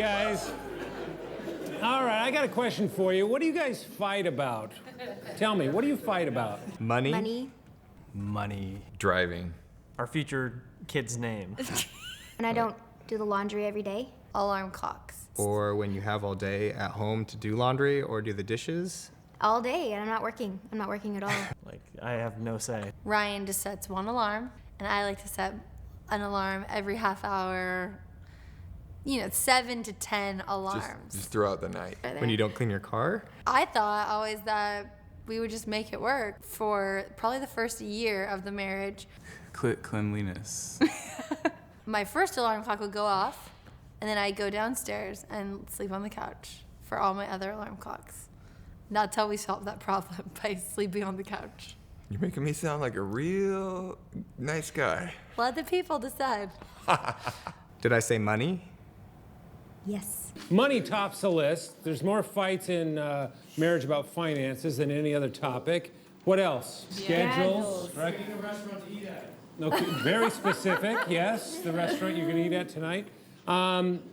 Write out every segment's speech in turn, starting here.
guys. All right, I got a question for you. What do you guys fight about? Tell me, what do you fight about? Money. Money. Money. Driving. Our future kid's name. And I don't do the laundry every day. Alarm clocks. Or when you have all day at home to do laundry or do the dishes. All day, and I'm not working. I'm not working at all. Like, I have no say. Ryan just sets one alarm, and I like to set an alarm every half hour. 7 to 10 alarms. Just throughout the night. When you don't clean your car. I thought always that we would just make it work for probably the first year of the marriage. Cleanliness. My first alarm clock would go off, and then I'd go downstairs and sleep on the couch for all my other alarm clocks. That's how we solved that problem, by sleeping on the couch. You're making me sound like a real nice guy. Let the people decide. Did I say money? Yes. Money tops the list. There's more fights in marriage about finances than any other topic. What else? Schedules. Right? Picking a restaurant to eat at. Okay, very specific, yes. The restaurant you're going to eat at tonight.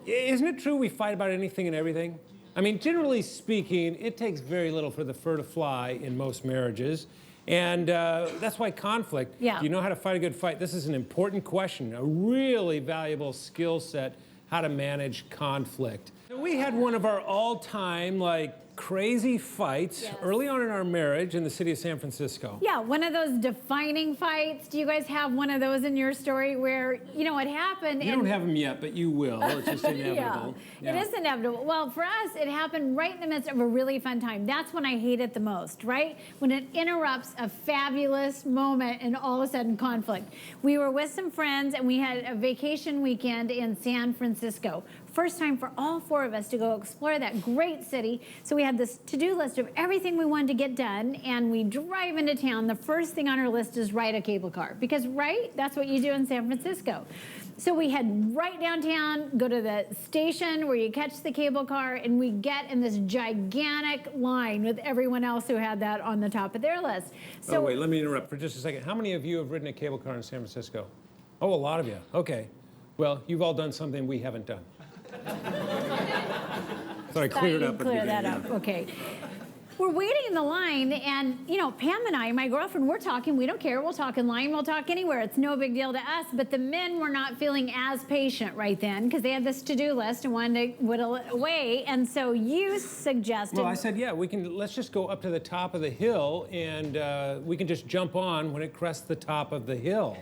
Isn't it true we fight about anything and everything? I mean, generally speaking, it takes very little for the fur to fly in most marriages. And that's why conflict, Yeah. Do you know how to fight a good fight? This is an important question, a really valuable skill set, how to manage conflict. We had one of our all-time, crazy fights early on in our marriage in the city of San Francisco. Yeah, one of those defining fights. Do you guys have one of those in your story where, it happened? You don't have them yet, but you will. It's just inevitable. It is inevitable. Well, for us, it happened right in the midst of a really fun time. That's when I hate it the most, right? When it interrupts a fabulous moment and all of a sudden conflict. We were with some friends and we had a vacation weekend in San Francisco. First time for all four of us to go explore that great city. So we had this to-do list of everything we wanted to get done, and we drive into town. The first thing on our list is ride a cable car, because that's what you do in San Francisco. So we head right downtown, go to the station where you catch the cable car, and we get in this gigantic line with everyone else who had that on the top of their list. So wait, let me interrupt for just a second. How many of you have ridden a cable car in San Francisco? Oh, a lot of you. Okay. Well, you've all done something we haven't done. So I cleared up. Clear that up. Okay. We're waiting in the line, and Pam and I, my girlfriend, we're talking. We don't care. We'll talk in line. We'll talk anywhere. It's no big deal to us. But the men were not feeling as patient right then because they had this to-do list and wanted to whittle it away. And so you suggested. Well, I said, yeah, let's just go up to the top of the hill, and we can just jump on when it crests the top of the hill.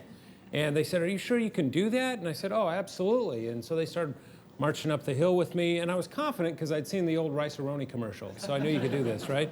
And they said, are you sure you can do that? And I said, oh, absolutely. And so they started marching up the hill with me, and I was confident because I'd seen the old Rice-A-Roni commercial, so I knew you could do this, right?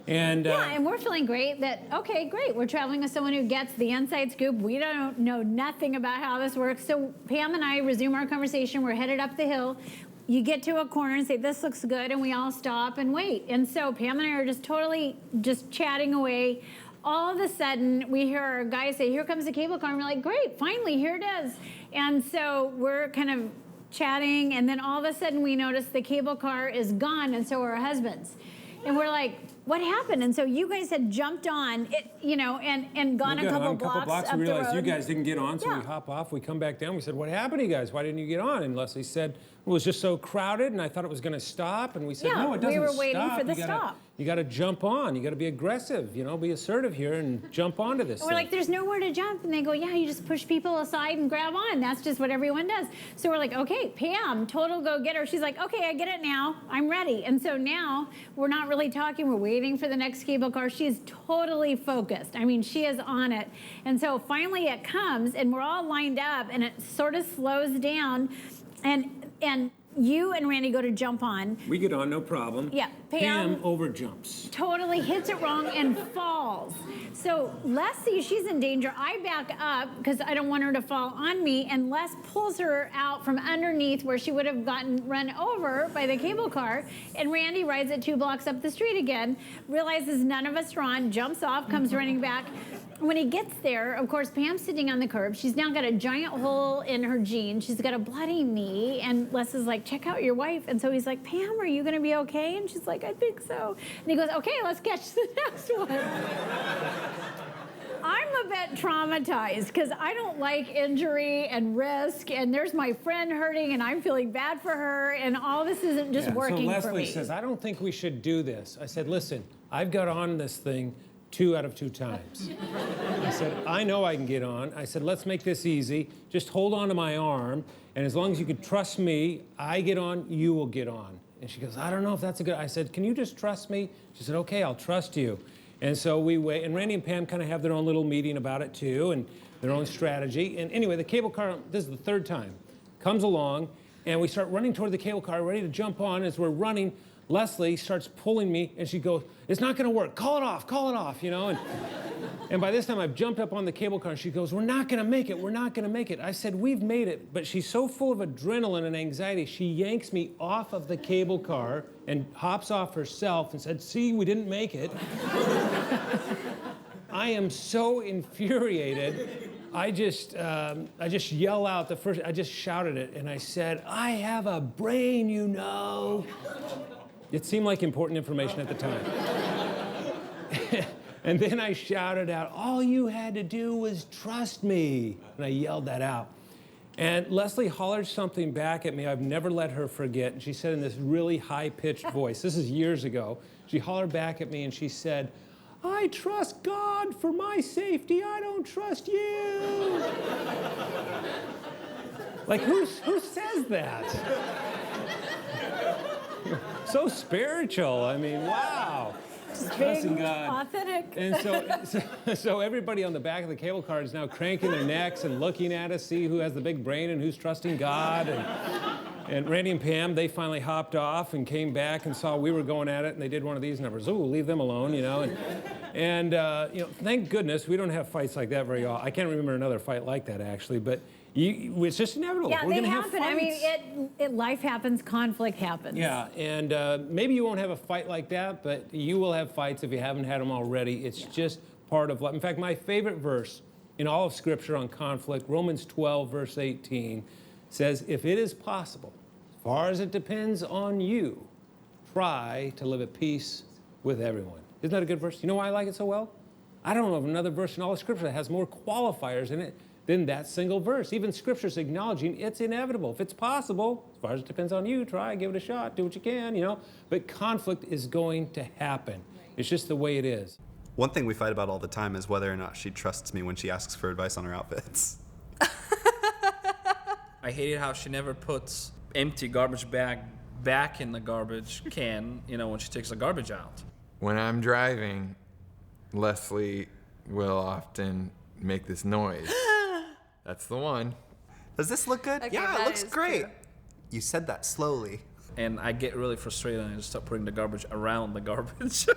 And and we're feeling great that, okay, great, we're traveling with someone who gets the inside scoop. We don't know nothing about how this works. So Pam and I resume our conversation. We're headed up the hill. You get to a corner and say, this looks good, and we all stop and wait. And so Pam and I are just chatting away. All of a sudden, we hear our guy say, here comes the cable car, and we're like, great, finally, here it is. And so we're kind of chatting, and then all of a sudden we notice the cable car is gone, and so are our husbands. And we're like, what happened? And so you guys had jumped on it, and gone a couple blocks up we the realized road. you guys didn't get on, so we hop off, we come back down, we said, what happened to you guys? Why didn't you get on? And Leslie said, it was just so crowded, and I thought it was gonna stop, and we said, no, it doesn't stop. We were waiting for the stop. You gotta jump on, you gotta be aggressive, be assertive here and jump onto this We're like, there's nowhere to jump. And they go, yeah, you just push people aside and grab on. That's just what everyone does. So we're like, okay, Pam, total go-getter. She's like, okay, I get it now. I'm ready. And so now we're not really talking. We're waiting for the next cable car. She is totally focused. I mean, she is on it. And so finally it comes, and we're all lined up, and it sort of slows down. And you and Randy go to jump on. We get on, no problem. Yeah, Pam overjumps. Totally hits it wrong and falls. So Les sees she's in danger. I back up because I don't want her to fall on me, and Les pulls her out from underneath where she would have gotten run over by the cable car, and Randy rides it 2 blocks up the street again, realizes none of us are on, jumps off, comes running back. When he gets there, of course, Pam's sitting on the curb. She's now got a giant hole in her jean. She's got a bloody knee. And Les is like, check out your wife. And so he's like, Pam, are you going to be okay? And she's like, I think so. And he goes, okay, let's catch the next one. I'm a bit traumatized because I don't like injury and risk, and there's my friend hurting, and I'm feeling bad for her, and all this isn't just working so for Leslie me. says, I don't think we should do this. I said, listen, I've got on this thing 2 out of 2 times. I said, I know I can get on. I said, let's make this easy. Just hold on to my arm, and as long as you can trust me, I get on, you will get on. And she goes, I don't know if that's a good... I said, can you just trust me? She said, okay, I'll trust you. And so we wait, and Randy and Pam kind of have their own little meeting about it too, and their own strategy. And anyway, the cable car, this is the 3rd time, comes along, and we start running toward the cable car, ready to jump on. As we're running, Leslie starts pulling me, and she goes, it's not gonna work, call it off, you know? And by this time, I've jumped up on the cable car, and she goes, we're not gonna make it. I said, we've made it, but she's so full of adrenaline and anxiety, she yanks me off of the cable car and hops off herself and said, see, we didn't make it. I am so infuriated. I just yell out I just shouted it, and I said, I have a brain, you know. It seemed like important information at the time. And then I shouted out, all you had to do was trust me. And I yelled that out. And Leslie hollered something back at me I've never let her forget. And she said in this really high-pitched voice, this is years ago, she hollered back at me and she said, I trust God for my safety, I don't trust you. Like, who says that? So spiritual, I mean, wow. Trusting God. Authentic. And so everybody on the back of the cable car is now cranking their necks and looking at us, see who has the big brain and who's trusting God. And Randy and Pam, they finally hopped off and came back and saw we were going at it, and they did one of these numbers. Ooh, leave them alone, you know. And you know, thank goodness we don't have fights like that very often. I can't remember another fight like that, actually, but it's just inevitable. Yeah, We're they gonna have happen. fights. I mean, life happens, conflict happens. Yeah, and maybe you won't have a fight like that, but you will have fights if you haven't had them already. It's just part of life. In fact, my favorite verse in all of Scripture on conflict, Romans 12, verse 18, says, if it is possible, as far as it depends on you, try to live at peace with everyone. Isn't that a good verse? You know why I like it so well? I don't know of another verse in all of Scripture that has more qualifiers in it than that single verse. Even Scripture's acknowledging it's inevitable. If it's possible, as far as it depends on you, try, give it a shot, do what you can, you know. But conflict is going to happen. It's just the way it is. One thing we fight about all the time is whether or not she trusts me when she asks for advice on her outfits. I hated how she never puts empty garbage bag back in the garbage can, you know, when she takes the garbage out. When I'm driving, Leslie will often make this noise. That's the one. Does this look good? Okay, Yeah, it that looks is great. true. You said that slowly. And I get really frustrated and I just start putting the garbage around the garbage.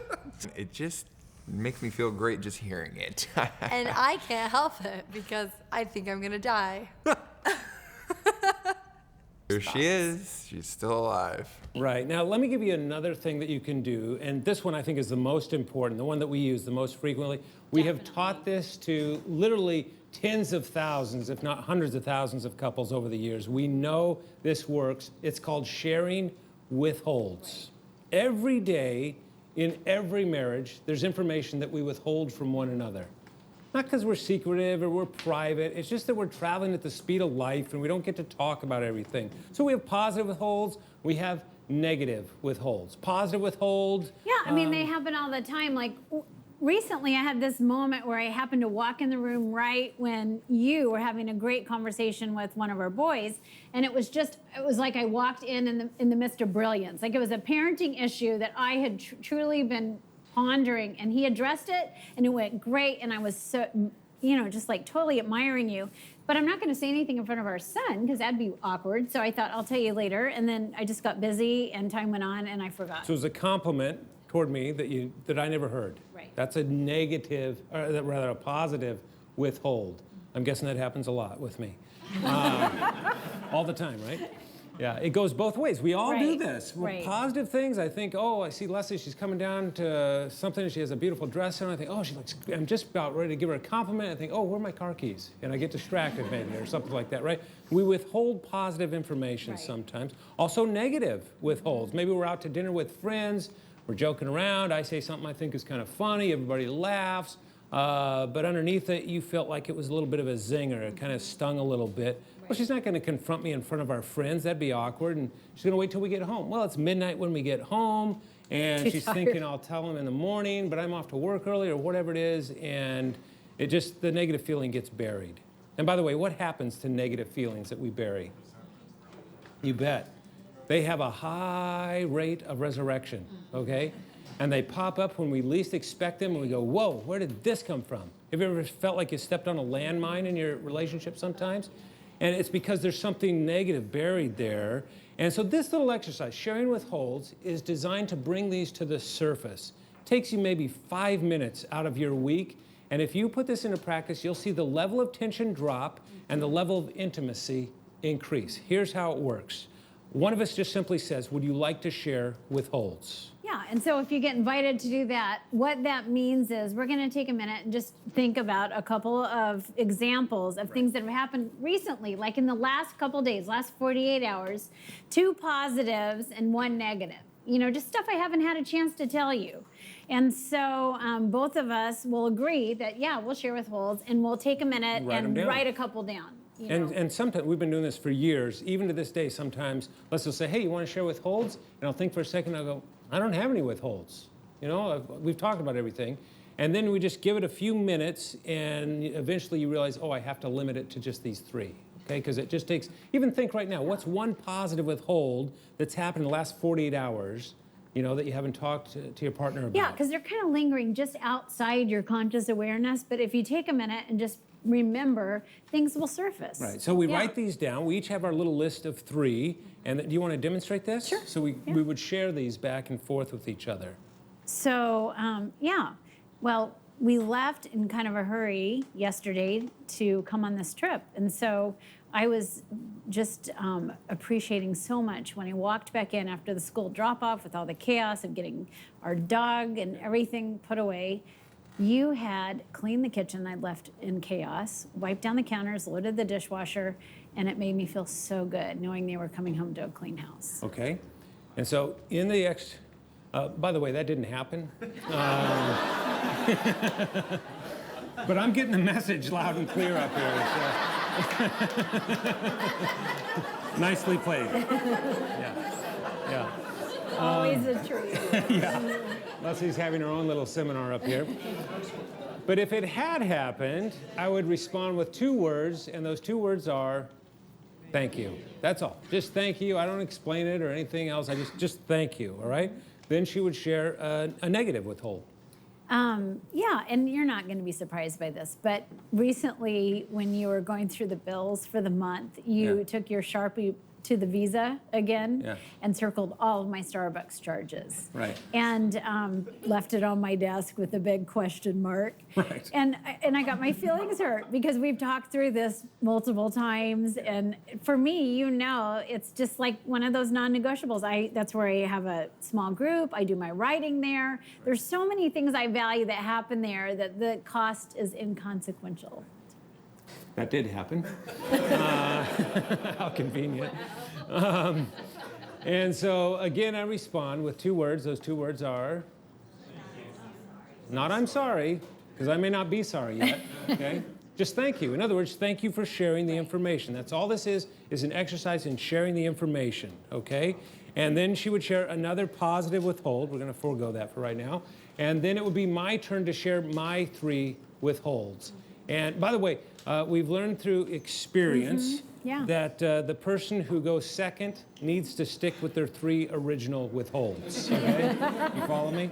It just makes me feel great just hearing it. And I can't help it because I think I'm gonna die. Here she is. She's still alive. Right. Now, let me give you another thing that you can do, and this one I think is the most important, the one that we use the most frequently. We have taught this to literally tens of thousands, if not hundreds of thousands of couples over the years. We know this works. It's called sharing withholds. Every day, in every marriage, there's information that we withhold from one another. Not because we're secretive or we're private, it's just that we're traveling at the speed of life and we don't get to talk about everything. So we have positive withholds, we have negative withholds. Positive withholds. Yeah, I mean, they happen all the time. Like, recently I had this moment where I happened to walk in the room right when you were having a great conversation with one of our boys, and it was like I walked in the midst of brilliance. Like, it was a parenting issue that I had truly been pondering, and he addressed it, and it went great, and I was so, you know, just like totally admiring you. But I'm not going to say anything in front of our son because that'd be awkward. So I thought I'll tell you later, and then I just got busy, and time went on, and I forgot. So it was a compliment toward me that I never heard. Right. That's a negative, or rather a positive withhold. I'm guessing that happens a lot with me. All the time, right? Yeah, it goes both ways. We all do this. Right. Positive things, I think, oh, I see Leslie, she's coming down to something, and she has a beautiful dress on. I think, oh, she looks, I'm just about ready to give her a compliment. I think, oh, where are my car keys? And I get distracted maybe, or something like that, right? We withhold positive information sometimes. Also negative withholds. Maybe we're out to dinner with friends, we're joking around, I say something I think is kind of funny, everybody laughs. but underneath it, you felt like it was a little bit of a zinger. It kind of stung a little bit. Well, she's not going to confront me in front of our friends. That'd be awkward. And she's going to wait till we get home. Well, it's midnight when we get home, and she's thinking I'll tell him in the morning, but I'm off to work early or whatever it is, and it just, the negative feeling gets buried. And by the way, what happens to negative feelings that we bury? You bet. They have a high rate of resurrection, okay? And they pop up when we least expect them, and we go, whoa, where did this come from? Have you ever felt like you stepped on a landmine in your relationship sometimes? And it's because there's something negative buried there. And so this little exercise, sharing withholds, is designed to bring these to the surface. It takes you maybe 5 minutes out of your week. And if you put this into practice, you'll see the level of tension drop and the level of intimacy increase. Here's how it works. One of us just simply says, would you like to share withholds? Yeah, and so if you get invited to do that, what that means is we're going to take a minute and just think about a couple of examples of things that have happened recently, like in the last couple days, last 48 hours, 2 positives and 1 negative. You know, just stuff I haven't had a chance to tell you. And so both of us will agree that, yeah, we'll share withholds, and we'll take a minute and write a couple down. And sometimes, we've been doing this for years, even to this day, sometimes, let's just say, hey, you want to share withholds? And I'll think for a second, I'll go, I don't have any withholds. You know, we've talked about everything. And then we just give it a few minutes, and eventually you realize, oh, I have to limit it to just these 3. Okay, because it just takes, even think right now, what's one positive withhold that's happened in the last 48 hours, you know, that you haven't talked to your partner about? Yeah, because they're kind of lingering just outside your conscious awareness. But if you take a minute and just remember, things will surface. Right, so we write these down. We each have our little list of 3. And do you want to demonstrate this? Sure. So we would share these back and forth with each other. So, yeah, well, we left in kind of a hurry yesterday to come on this trip. And so I was just appreciating so much when I walked back in after the school drop-off with all the chaos of getting our dog and everything put away. You had cleaned the kitchen I'd left in chaos, wiped down the counters, loaded the dishwasher, and it made me feel so good knowing they were coming home to a clean house. Okay. And so in the by the way, that didn't happen. But I'm getting the message loud and clear up here. So. Nicely played. Yeah. Always a treat. Yeah. Leslie's having her own little seminar up here. But if it had happened, I would respond with 2 words, and those 2 words are, thank you. That's all. Just thank you. I don't explain it or anything else. I just thank you, all right? Then she would share a negative withhold. Yeah, and you're not going to be surprised by this, but recently when you were going through the bills for the month, you took your Sharpie to the Visa again and circled all of my Starbucks charges. Right. And left it on my desk with a big question mark. Right. And I got my feelings hurt because we've talked through this multiple times. And for me, you know, it's just like one of those non-negotiables. That's where I have a small group. I do my writing there. Right. There's so many things I value that happen there that the cost is inconsequential. That did happen. How convenient. And so, again, I respond with 2 words. Those 2 words are, not I'm sorry, because I may not be sorry yet, okay? Just thank you. In other words, thank you for sharing the information. That's all this is an exercise in sharing the information, okay? And then she would share another positive withhold. We're going to forego that for right now. And then it would be my turn to share my 3 withholds. And by the way, we've learned through experience that the person who goes second needs to stick with their 3 original withholds. Okay? You follow me?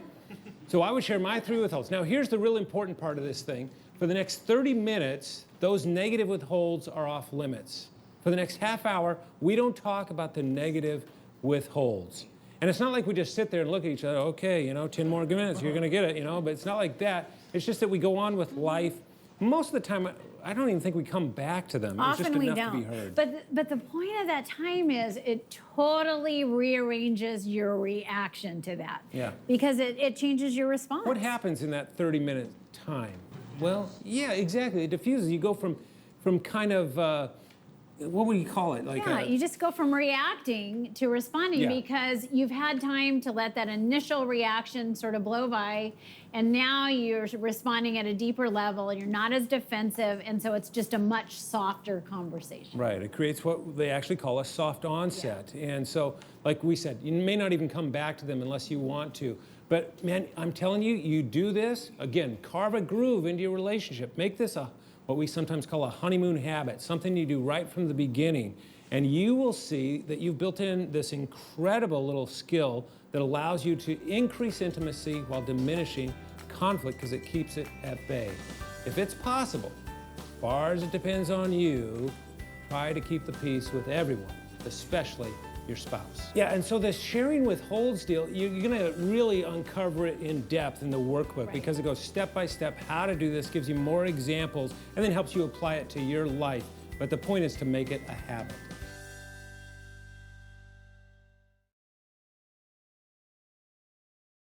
So I would share my 3 withholds. Now, here's the real important part of this thing. For the next 30 minutes, those negative withholds are off limits. For the next half hour, we don't talk about the negative withholds. And it's not like we just sit there and look at each other, okay, you know, 10 more minutes, you're going to get it, you know, but it's not like that. It's just that we go on with life. Most of the time, I don't even think we come back to them. It's just Often we enough don't. to be heard. But the point of that time is it totally rearranges your reaction to that. Yeah. Because it changes your response. What happens in that 30-minute time? Well, yeah, exactly. It diffuses. You go from kind of what would you call it? Like Yeah, you just go from reacting to responding Yeah. because you've had time to let that initial reaction sort of blow by, and now you're responding at a deeper level, and you're not as defensive, and so it's just a much softer conversation. Right, it creates what they actually call a soft onset. And so, like we said, you may not even come back to them unless you want to. But man, I'm telling you, you do this, again, carve a groove into your relationship. Make this what we sometimes call a honeymoon habit, something you do right from the beginning. And you will see that you've built in this incredible little skill that allows you to increase intimacy while diminishing conflict because it keeps it at bay. If it's possible, as far as it depends on you, try to keep the peace with everyone, especially your spouse. Yeah, and so the sharing withholds deal, you're gonna really uncover it in depth in the workbook because it goes step by step how to do this, gives you more examples, and then helps you apply it to your life. But the point is to make it a habit.